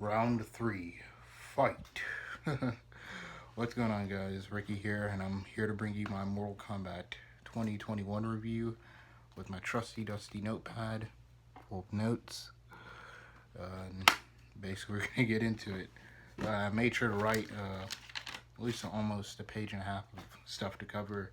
Round 3. Fight. What's going on, guys? Ricky here, and I'm here to bring you my Mortal Kombat 2021 review with my trusty dusty notepad full of notes. And basically, we're going to get into it. I made sure to write at least almost a page and a half of stuff to cover.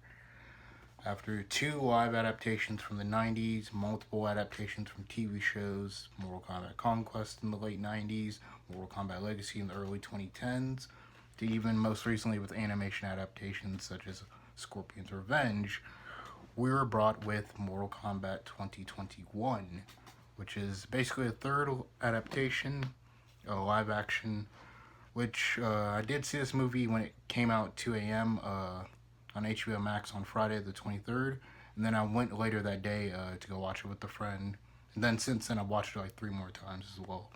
After 2 live adaptations from the 90s, multiple adaptations from TV shows, Mortal Kombat Conquest in the late 90s, Mortal Kombat Legacy in the early 2010s, to even most recently with animation adaptations such as Scorpion's Revenge, we were brought with Mortal Kombat 2021, which is basically a third adaptation, a live action, which I did see this movie when it came out at 2 a.m., on HBO Max on Friday the 23rd, and then I went later that day to go watch it with a friend, and then since then I've watched it like 3 more times as well.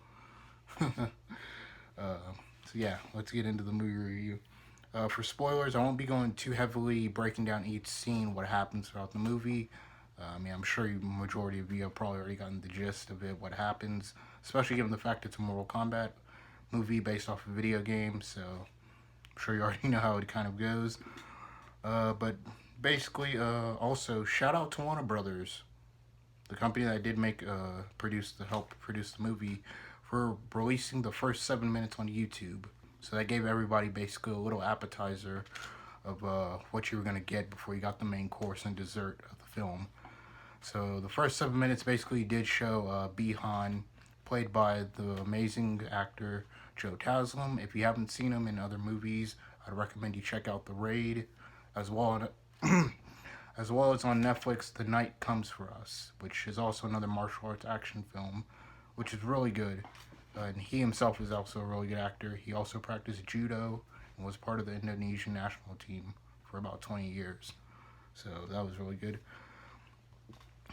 So yeah, let's get into the movie review. For spoilers, I won't be going too heavily breaking down each scene, what happens throughout the movie. I'm sure the majority of you have probably already gotten the gist of it, what happens, especially given the fact it's a Mortal Kombat movie based off a video game, so I'm sure you already know how it kind of goes. But basically, also shout out to Warner Brothers, the company that did help produce the movie, for releasing the first 7 minutes on YouTube. So that gave everybody basically a little appetizer of what you were gonna get before you got the main course and dessert of the film. So the first 7 minutes basically did show Bihan, played by the amazing actor Joe Taslim. If you haven't seen him in other movies, I'd recommend you check out The Raid, as well as on Netflix, The Night Comes For Us, which is also another martial arts action film, which is really good. And he himself is also a really good actor. He also practiced judo and was part of the Indonesian national team for about 20 years. So that was really good.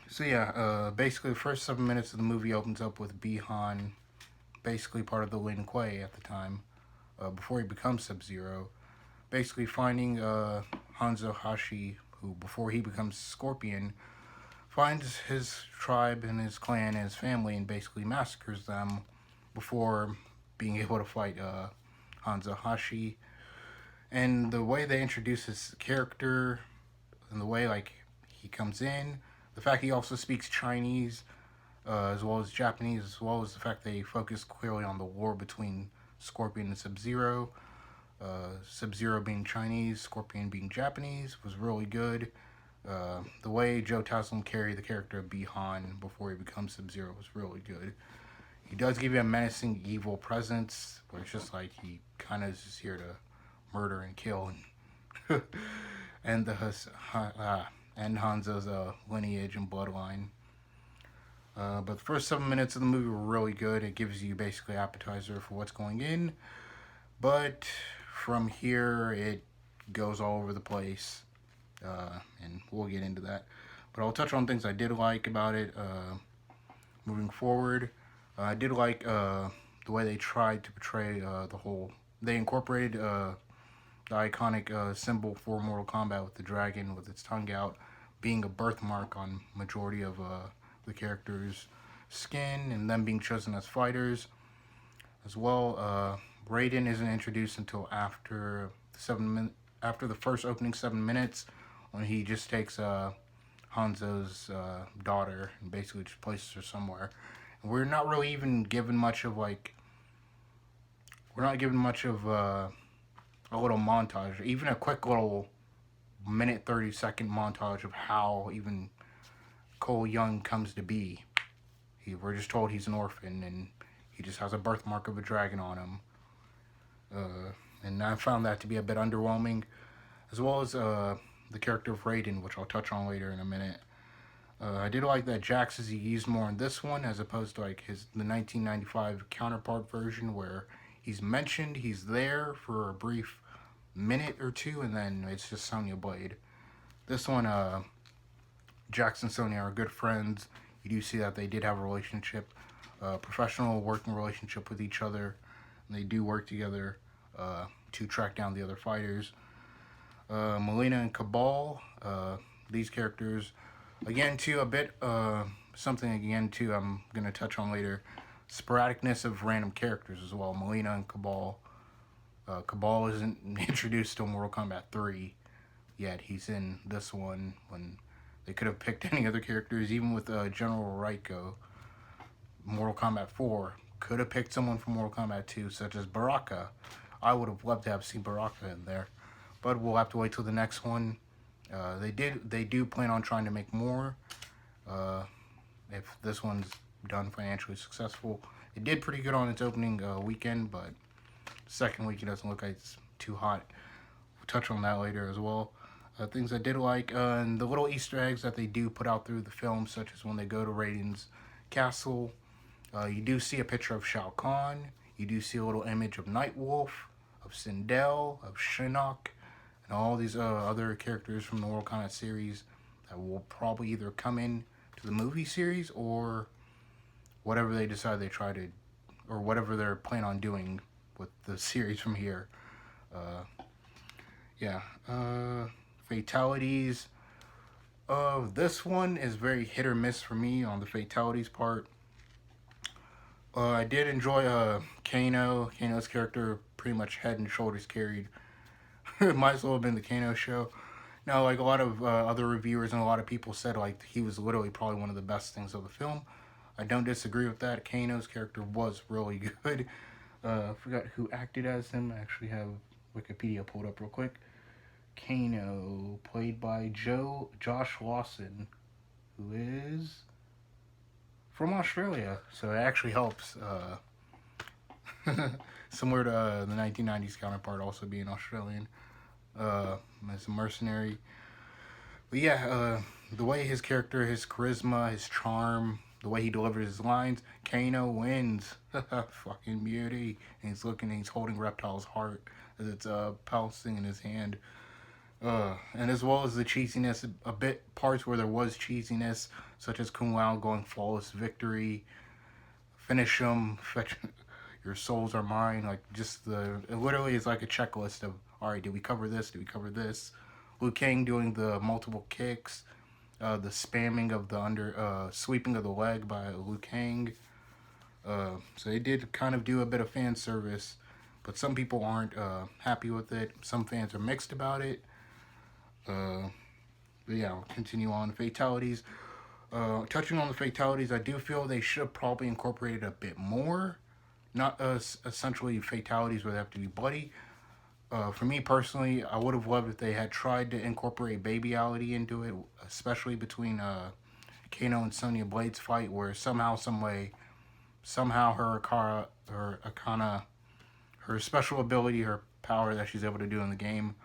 So yeah, basically the first 7 minutes of the movie opens up with Bihan, basically part of the Lin Kuei at the time, before he becomes Sub-Zero, basically finding Hanzo Hashi, who before he becomes Scorpion, finds his tribe and his clan and his family and basically massacres them before being able to fight Hanzo Hashi. And the way they introduce his character and the way like he comes in, the fact he also speaks Chinese as well as Japanese, as well as the fact they focus clearly on the war between Scorpion and Sub-Zero. Sub-Zero being Chinese, Scorpion being Japanese, was really good. The way Joe Taslim carried the character of Bihan before he becomes Sub-Zero was really good. He does give you a menacing, evil presence, where it's just like he kind of is just here to murder and kill and and Hanzo's lineage and bloodline. But the first 7 minutes of the movie were really good. It gives you basically appetizer for what's going in, but from here it goes all over the place, and we'll get into that. But I'll touch on things I did like about it moving forward. I did like the way they tried to portray they incorporated the iconic symbol for Mortal Kombat with the dragon with its tongue out being a birthmark on majority of the characters' skin, and them being chosen as fighters as well. Raiden isn't introduced until after the first opening 7 minutes, when he just takes Hanzo's daughter and basically just places her somewhere. And we're not really even given much of a little montage, even a quick little minute 30-second montage of how even Cole Young comes to be. We're just told he's an orphan and he just has a birthmark of a dragon on him. And I found that to be a bit underwhelming, as well as the character of Raiden, which I'll touch on later in a minute. I did like that Jax is used more in this one as opposed to like the 1995 counterpart version, where he's mentioned, he's there for a brief minute or two, and then it's just Sonya Blade. This one, Jax and Sonya are good friends. You do see that they did have a relationship, professional working relationship with each other, and they do work together to track down the other fighters. Molina and Cabal, these characters, again too, a bit something again too I'm gonna touch on later. sporadicness of random characters as well. Molina and Cabal. Cabal isn't introduced to Mortal Kombat 3 yet. He's in this one when they could have picked any other characters, even with General Raiko. Mortal Kombat 4 could have picked someone from Mortal Kombat 2, such as Baraka. I would have loved to have seen Baraka in there, but we'll have to wait till the next one. They do plan on trying to make more. If this one's done financially successful, it did pretty good on its opening weekend, but second week it doesn't look like it's too hot. We'll touch on that later as well. Things I did like, and the little Easter eggs that they do put out through the film, such as when they go to Raiden's castle. You do see a picture of Shao Kahn. You do see a little image of Nightwolf, of Sindel, of Shinnok, and all these other characters from the Mortal Kombat series that will probably either come in to the movie series or whatever they decide they try to, or whatever they're planning on doing with the series from here. Fatalities. This one is very hit or miss for me on the fatalities part. I did enjoy Kano. Kano's character pretty much head and shoulders carried. It might as well have been the Kano show. Now, like a lot of other reviewers and a lot of people said, like he was literally probably one of the best things of the film. I don't disagree with that. Kano's character was really good. I forgot who acted as him. I actually have Wikipedia pulled up real quick. Kano, played by Josh Lawson, who is from Australia, so it actually helps. Similar to the 1990s counterpart, also being Australian, as a mercenary. But yeah, the way his character, his charisma, his charm, the way he delivers his lines, Kano wins. Fucking beauty. And he's looking, and he's holding Reptile's heart as it's pouncing in his hand. And as well as the cheesiness, a bit parts where there was cheesiness, such as Kung Lao going flawless victory, finish him, fetch, your souls are mine. Like just it literally is like a checklist of, all right, did we cover this? Did we cover this? Liu Kang doing the multiple kicks, the spamming of the sweeping of the leg by Liu Kang. So they did kind of do a bit of fan service, but some people aren't happy with it. Some fans are mixed about it. But yeah, I'll continue on. Fatalities. Touching on the fatalities, I do feel they should have probably incorporated a bit more. Not essentially fatalities where they have to be bloody. For me personally, I would have loved if they had tried to incorporate babyality into it, especially between Kano and Sonya Blade's fight, where somehow, some way, somehow her Akana, her special ability, her power that she's able to do in the game,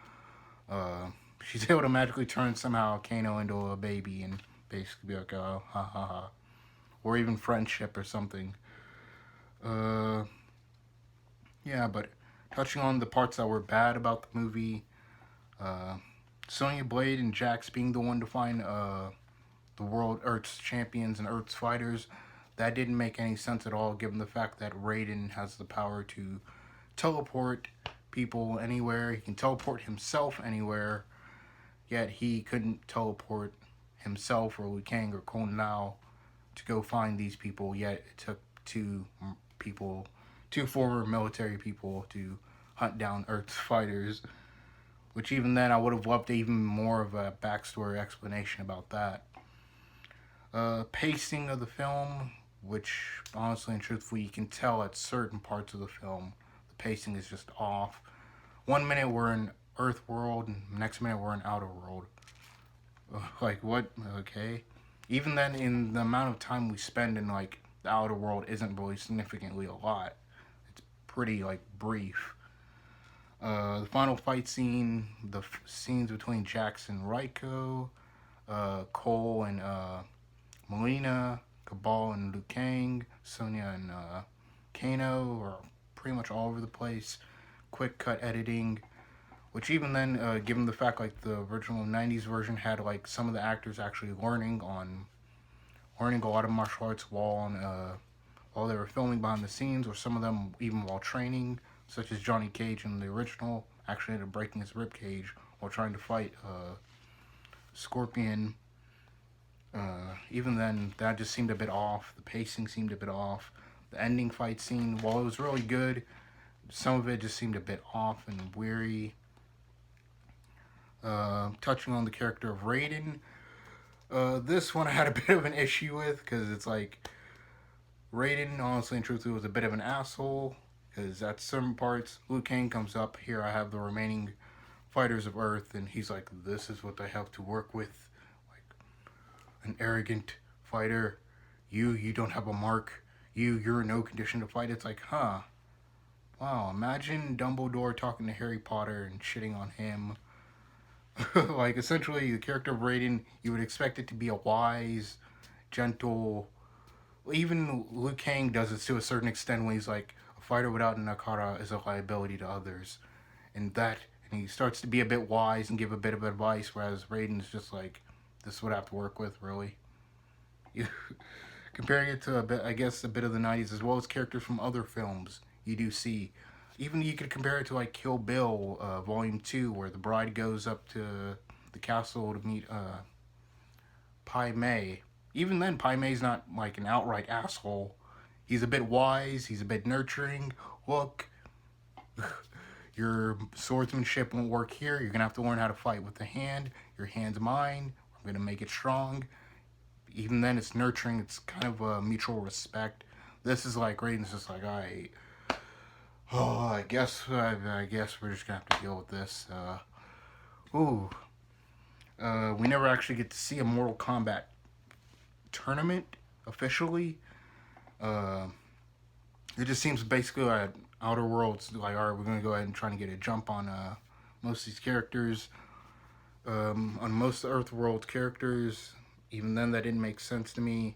she's able to magically turn somehow Kano into a baby and basically be like, oh, ha ha ha. Or even friendship or something. Yeah, but touching on the parts that were bad about the movie, Sonya Blade and Jax being the one to find the world Earth's champions and Earth's fighters, that didn't make any sense at all, given the fact that Raiden has the power to teleport people anywhere. He can teleport himself anywhere, yet he couldn't teleport himself or Liu Kang or Kung Lao to go find these people, yet it took two former military people to hunt down Earth's fighters, which even then I would have loved even more of a backstory explanation about that. Pacing of the film, which honestly and truthfully you can tell at certain parts of the film, the pacing is just off. 1 minute we're in Earth world, and next minute we're in Outer world. Like what? Okay. Even then, in the amount of time we spend in like the Outer world isn't really significantly a lot. It's pretty like brief. The final fight scene, the scenes between Jax and Raiko, Cole and Molina, Cabal and Liu Kang, Sonya and Kano are pretty much all over the place. Quick cut editing, which even then, given the fact like the original 90s version had like some of the actors actually learning a lot of martial arts while they were filming behind the scenes, or some of them even while training, such as Johnny Cage in the original actually ended up breaking his rib cage while trying to fight Scorpion. Even then, that just seemed a bit off. The pacing seemed a bit off. The ending fight scene, while it was really good, some of it just seemed a bit off and weary. Touching on the character of Raiden, this one I had a bit of an issue with because it's like Raiden, honestly and truthfully, was a bit of an asshole because at certain parts, Liu Kang comes up. Here I have the remaining fighters of Earth, and he's like, "This is what I have to work with." Like an arrogant fighter, you don't have a mark. You're in no condition to fight. It's like, huh? Wow, imagine Dumbledore talking to Harry Potter and shitting on him. Like, essentially, the character of Raiden, you would expect it to be a wise, gentle. Even Liu Kang does it to a certain extent when he's like, a fighter without a Nakara is a liability to others. And he starts to be a bit wise and give a bit of advice, whereas Raiden's just like, this is what I have to work with, really. Comparing it to a bit, I guess, a bit of the 90s as well as characters from other films, you do see. Even you could compare it to like Kill Bill, Volume 2, where the bride goes up to the castle to meet Pai Mei. Even then, Pai Mei's not like an outright asshole. He's a bit wise, he's a bit nurturing. Look, your swordsmanship won't work here. You're gonna have to learn how to fight with the hand. Your hand's mine. I'm gonna make it strong. Even then, it's nurturing. It's kind of a mutual respect. This is like Raiden's just like, I guess we're just gonna have to deal with this. We never actually get to see a Mortal Kombat tournament officially. It just seems basically like Outer Worlds, like, all right, we're gonna go ahead and try to get a jump on most of these characters, on most Earth World characters. Even then, that didn't make sense to me.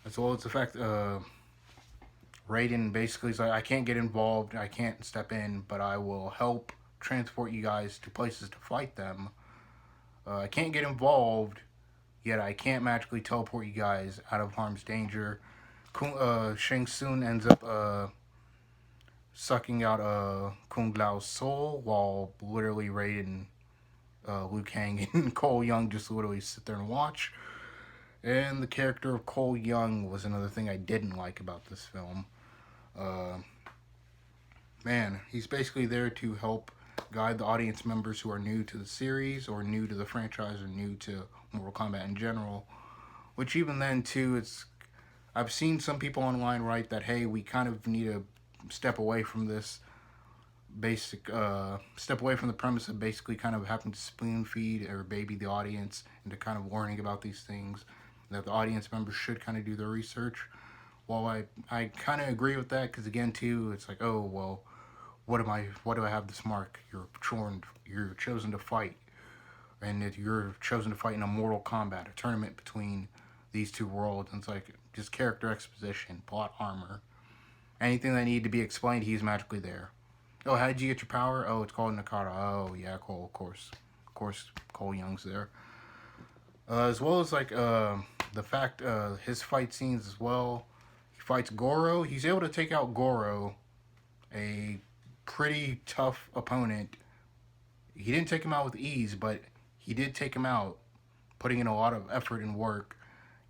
As well as the fact Raiden basically is like, I can't get involved, I can't step in, but I will help transport you guys to places to fight them. I can't get involved, yet I can't magically teleport you guys out of harm's danger. Shang Tsung ends up sucking out Kung Lao's soul, while literally Raiden, Liu Kang, and Cole Young just literally sit there and watch. And the character of Cole Young was another thing I didn't like about this film. Man, he's basically there to help guide the audience members who are new to the series or new to the franchise or new to Mortal Kombat in general. Which even then too, I've seen some people online write that, hey, we kind of need to step away from this step away from the premise of basically kind of having to spoon feed or baby the audience into kind of learning about these things, that the audience members should kind of do their research. While I kind of agree with that, because again too, it's like, oh well, what do I have this mark? You're chosen to fight, and if you're chosen to fight in a Mortal Kombat, a tournament between these two worlds, and it's like just character exposition, plot armor, anything that needed to be explained, he's magically there. Oh, how did you get your power? Oh, it's called Nakata. Oh, yeah, Cole, of course, Cole Young's there. As well as like the fact his fight scenes as well. He fights Goro. He's able to take out Goro, a pretty tough opponent. He didn't take him out with ease, but he did take him out, putting in a lot of effort and work.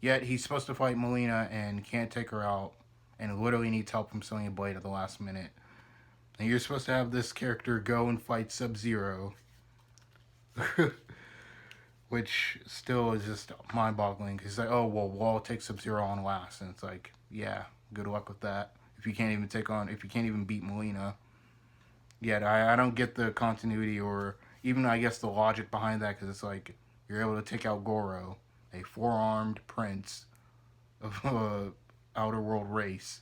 Yet he's supposed to fight Molina and can't take her out, and literally needs help from Sonya Blade at the last minute. And you're supposed to have this character go and fight Sub-Zero, which still is just mind-boggling. He's like, oh well, we'll all take Sub-Zero on last, and it's like, yeah, good luck with that. If you can't even beat Molina. Yet I don't get the continuity or even I guess the logic behind that, because it's like you're able to take out Goro, a four-armed prince of outer world race,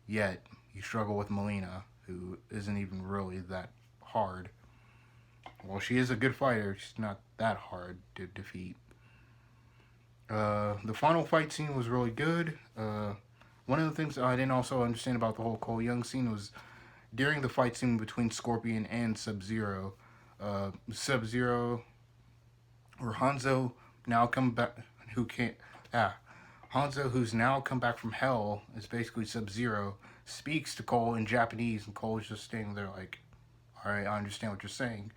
yet you struggle with Molina, who isn't even really that hard. Well, she is a good fighter, she's not that hard to defeat. The final fight scene was really good. One of the things I didn't also understand about the whole Cole Young scene was during the fight scene between Scorpion and Sub-Zero, Sub-Zero or Hanzo now come back, Hanzo, who's now come back from hell, is basically Sub-Zero, speaks to Cole in Japanese, and Cole is just standing there like, alright, I understand what you're saying.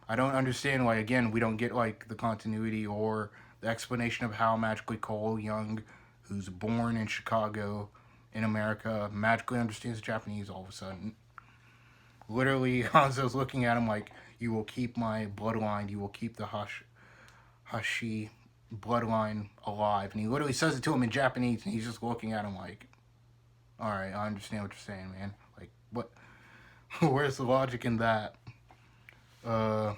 I don't understand why, again, we don't get like the continuity or the explanation of how magically Cole Young, who's born in Chicago in America magically understands Japanese all of a sudden. Literally, Hanzo's looking at him like, "You will keep my bloodline. You will keep the Hashi bloodline alive." And he literally says it to him in Japanese, and he's just looking at him like, "All right, I understand what you're saying, man. Like, what? Where's the logic in that?" The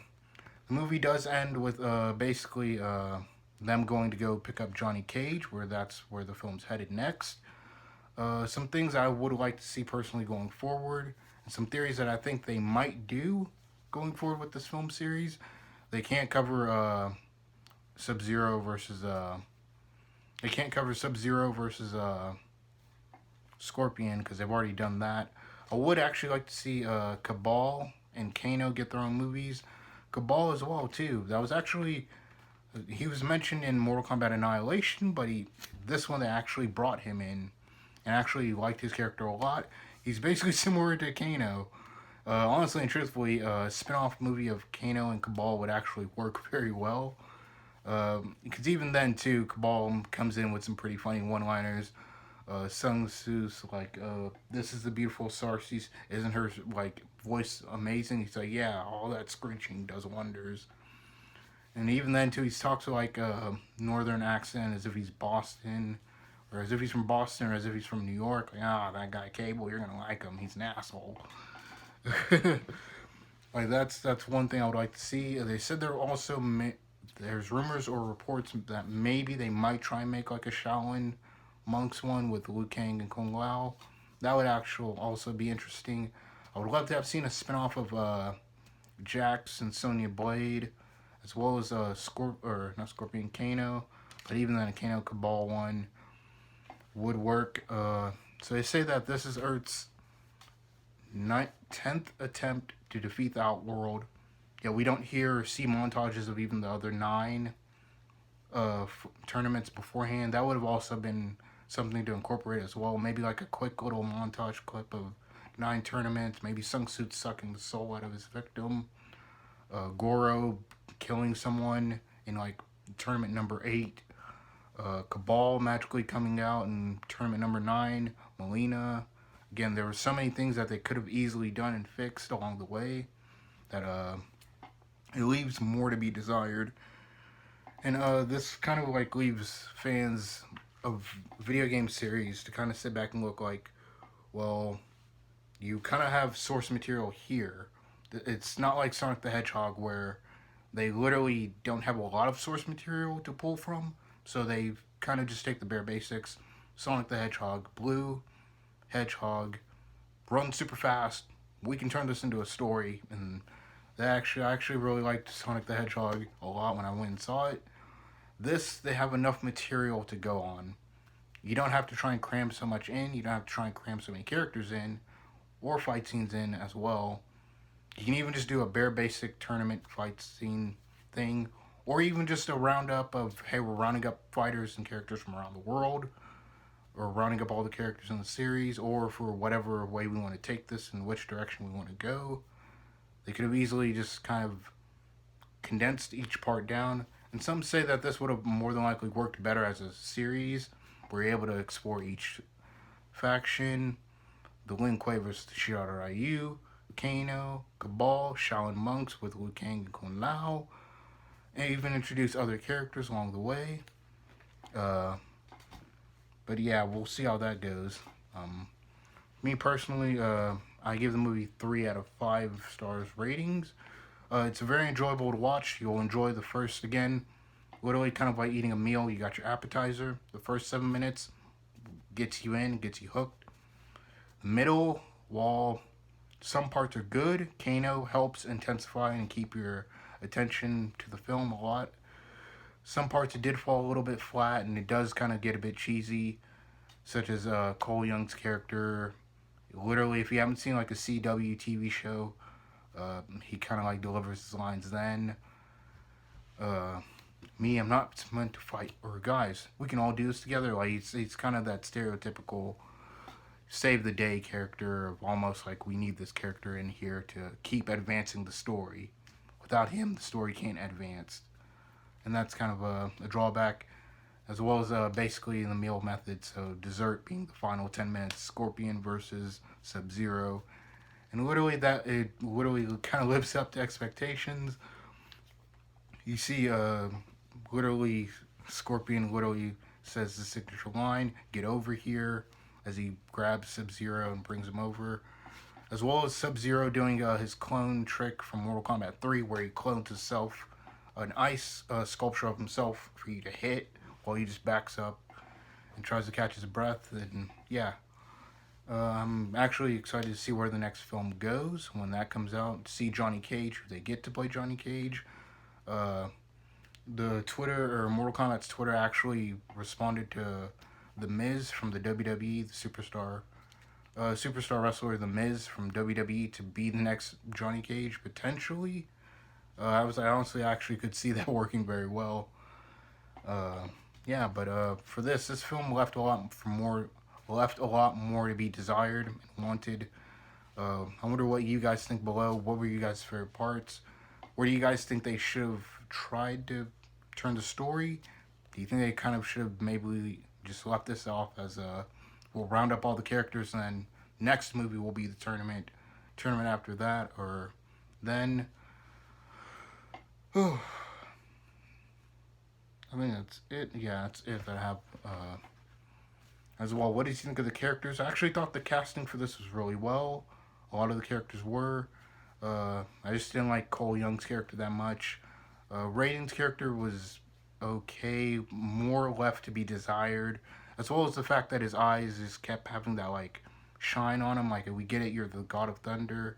movie does end with basically them going to go pick up Johnny Cage, where that's where the film's headed next. Some things I would like to see personally going forward, and some theories that I think they might do going forward with this film series. They can't cover Sub-Zero versus they can't cover Sub-Zero versus Scorpion because they've already done that. I would actually like to see Cabal and Kano get their own movies. Cabal as well too. That was actually he was mentioned in Mortal Kombat Annihilation, but this one they actually brought him in and actually liked his character a lot. He's basically similar to Kano. Honestly and truthfully, a spin-off movie of Kano and Cabal would actually work very well. Because even then too, Cabal comes in with some pretty funny one-liners. Sung Tzu's like, "This is the beautiful Sarsis. Isn't her like voice amazing?" He's like, "Yeah, all that screeching does wonders." And even then too, he talks with like a northern accent as if he's Boston, or as if he's from Boston, or as if he's from New York. Like, that guy Cable, you're gonna like him. He's an asshole. Like that's one thing I would like to see. They said there also there's rumors or reports that maybe they might try and make like a Shaolin Monks one with Liu Kang and Kung Lao. That would actually also be interesting. I would love to have seen a spinoff of Jax and Sonya Blade, as well as not Scorpion Kano, but even then a Kano Cabal one would work. So they say that this is Earth's 10th attempt to defeat the Outworld. Yeah, we don't hear or see montages of even the other 9 tournaments beforehand. That would have also been something to incorporate as well. Maybe like a quick little montage clip of 9 tournaments. Maybe Sung Soo sucking the soul out of his victim. Goro killing someone in like tournament number 8. Cabal magically coming out in tournament number 9. Molina. Again, there were so many things that they could have easily done and fixed along the way that it leaves more to be desired. And this kind of like leaves fans of video game series to kind of sit back and look like, well, you kind of have source material here. It's not like Sonic the Hedgehog where they literally don't have a lot of source material to pull from, so they kind of just take the bare basics. Sonic the Hedgehog, blue hedgehog, runs super fast. We can turn this into a story, and I actually really liked Sonic the Hedgehog a lot when I went and saw it. This, they have enough material to go on. You don't have to try and cram so much in. You don't have to try and cram so many characters in, or fight scenes in as well. You can even just do a bare basic tournament fight scene thing, or even just a roundup of, hey, we're rounding up fighters and characters from around the world, or rounding up all the characters in the series, or for whatever way we want to take this and which direction we want to go. They could have easily just kind of condensed each part down. And some say that this would have more than likely worked better as a series, where you're able to explore each faction. The Lin Kuei versus the Shirai Ryu, Kano, Cabal, Shaolin Monks with Liu Kang and Kung Lao, and even introduce other characters along the way. But yeah, we'll see how that goes. Me personally, I give the movie 3 out of 5 stars ratings. It's very enjoyable to watch. You'll enjoy the first, again, literally kind of like eating a meal. You got your appetizer. The first 7 minutes gets you in, gets you hooked. The middle, while some parts are good, Kano helps intensify and keep your attention to the film a lot. Some parts it did fall a little bit flat, and it does kind of get a bit cheesy, such as Cole Young's character. Literally, if you haven't seen like a CW TV show, he kind of like delivers his lines then. I'm not meant to fight, or guys, we can all do this together. Like he's kind of that stereotypical save the day character of almost like we need this character in here to keep advancing the story. Without him, the story can't advance. And that's kind of a drawback. as well as basically the meal method. So dessert being the final 10 minutes, Scorpion versus Sub-Zero, and literally that it literally kind of lives up to expectations. You see, literally Scorpion literally says the signature line, "Get over here," as he grabs Sub-Zero and brings him over, as well as Sub-Zero doing his clone trick from Mortal Kombat 3, where he clones himself, an ice sculpture of himself for you to hit, while he just backs up and tries to catch his breath. And yeah, I'm actually excited to see where the next film goes when that comes out. See Johnny Cage, they get to play Johnny Cage. Uh, the Twitter or Mortal Kombat's Twitter actually responded to the Miz from the WWE, the superstar wrestler The Miz from WWE, to be the next Johnny Cage potentially. I honestly actually could see that working very well. Uh, yeah, but for this film left a lot more to be desired and wanted. I wonder what you guys think below. What were you guys' favorite parts? Where do you guys think they should have tried to turn the story? Do you think they kind of should have maybe just left this off as we'll round up all the characters and then next movie will be the tournament after that, or then oh, I think that's it. Yeah, that's it that I have as well. What did you think of the characters? I actually thought the casting for this was really well. A lot of the characters were. I just didn't like Cole Young's character that much. Raiden's character was okay, more left to be desired, as well as the fact that his eyes just kept having that like shine on him. Like, we get it, you're the god of thunder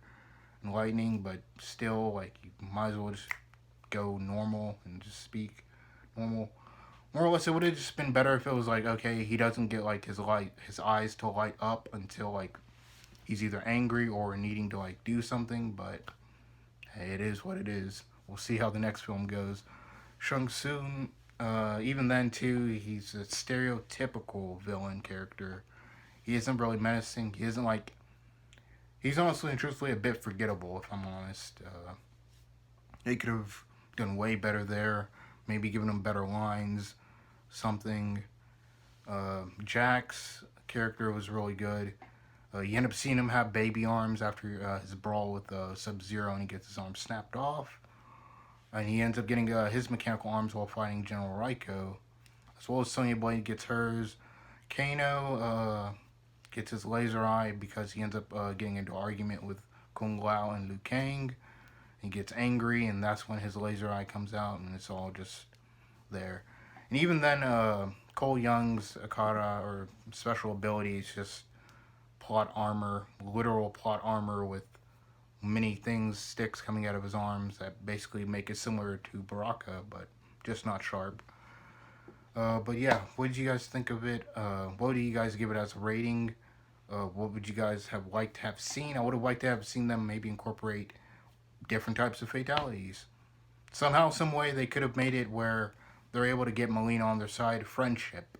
and lightning, but still, like, you might as well just go normal and just speak normal. More or less, it would have just been better if it was like, okay, he doesn't get like his eyes to light up until like he's either angry or needing to like do something. But hey, it is what it is. We'll see how the next film goes. Shang Tsung, even then too, he's a stereotypical villain character. He isn't really menacing. He isn't like. He's honestly and truthfully a bit forgettable, if I'm honest. They could have done way better there. Maybe given him better lines, something. Jack's character was really good. You end up seeing him have baby arms after his brawl with Sub-Zero, and he gets his arm snapped off. And he ends up getting his mechanical arms while fighting General Raiko. As well as Sonya Blade gets hers. Kano gets his laser eye because he ends up getting into an argument with Kung Lao and Liu Kang. He gets angry, and that's when his laser eye comes out, and it's all just there. And even then, Cole Young's Akata, or special ability, is just plot armor, literal plot armor with many things, sticks coming out of his arms that basically make it similar to Baraka, but just not sharp. But yeah, what did you guys think of it? What do you guys give it as a rating? What would you guys have liked to have seen? I would have liked to have seen them maybe incorporate different types of fatalities. Somehow, some way, they could have made it where they're able to get Molina on their side. Friendship,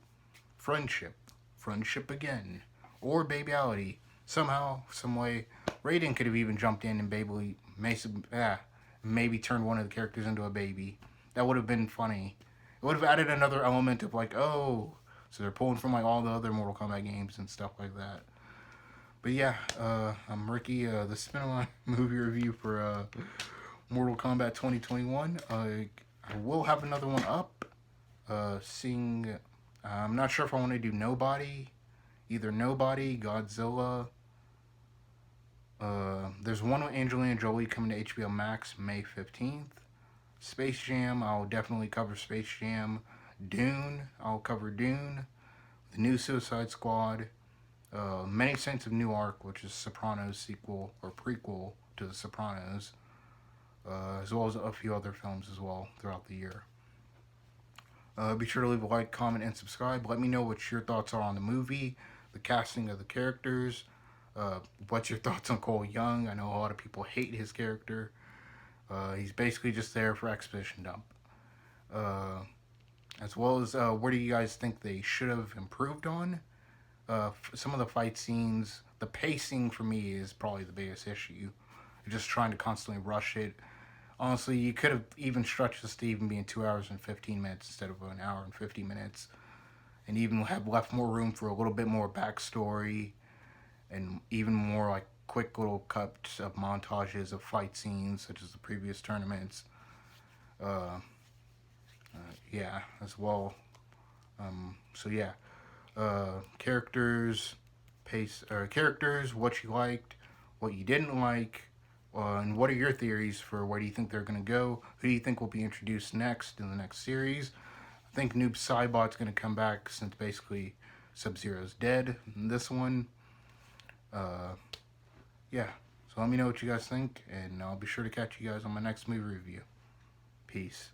friendship again, or babyality. Somehow, some way, Raiden could have even jumped in and maybe turned one of the characters into a baby. That would have been funny. It would have added another element of like, oh, so they're pulling from like all the other Mortal Kombat games and stuff like that. But yeah, I'm Ricky. This has been my movie review for Mortal Kombat 2021. I will have another one up. I'm not sure if I want to do Nobody, either Nobody, Godzilla. There's one with Angelina Jolie coming to HBO Max May 15th. Space Jam, I'll definitely cover Space Jam. Dune, I'll cover Dune. The new Suicide Squad. Many Saints of Newark, which is Sopranos sequel or prequel to The Sopranos, as well as a few other films as well throughout the year. Be sure to leave a like, comment, and subscribe. Let me know what your thoughts are on the movie, the casting of the characters. What's your thoughts on Cole Young? I know a lot of people hate his character. He's basically just there for exposition dump. As well as where do you guys think they should have improved on? Some of the fight scenes, the pacing for me is probably the biggest issue. You're just trying to constantly rush it. Honestly, you could have even stretched this to even being 2 hours and 15 minutes instead of an hour and 50 minutes, and even have left more room for a little bit more backstory and even more like quick little cuts of montages of fight scenes such as the previous tournaments. Uh, yeah, as well. So yeah, characters, characters, what you liked, what you didn't like, and what are your theories for where do you think they're going to go? Who do you think will be introduced next in the next series? I think Noob Saibot's going to come back since basically Sub Zero's dead in this one. Uh, yeah, so let me know what you guys think, and I'll be sure to catch you guys on my next movie review. Peace.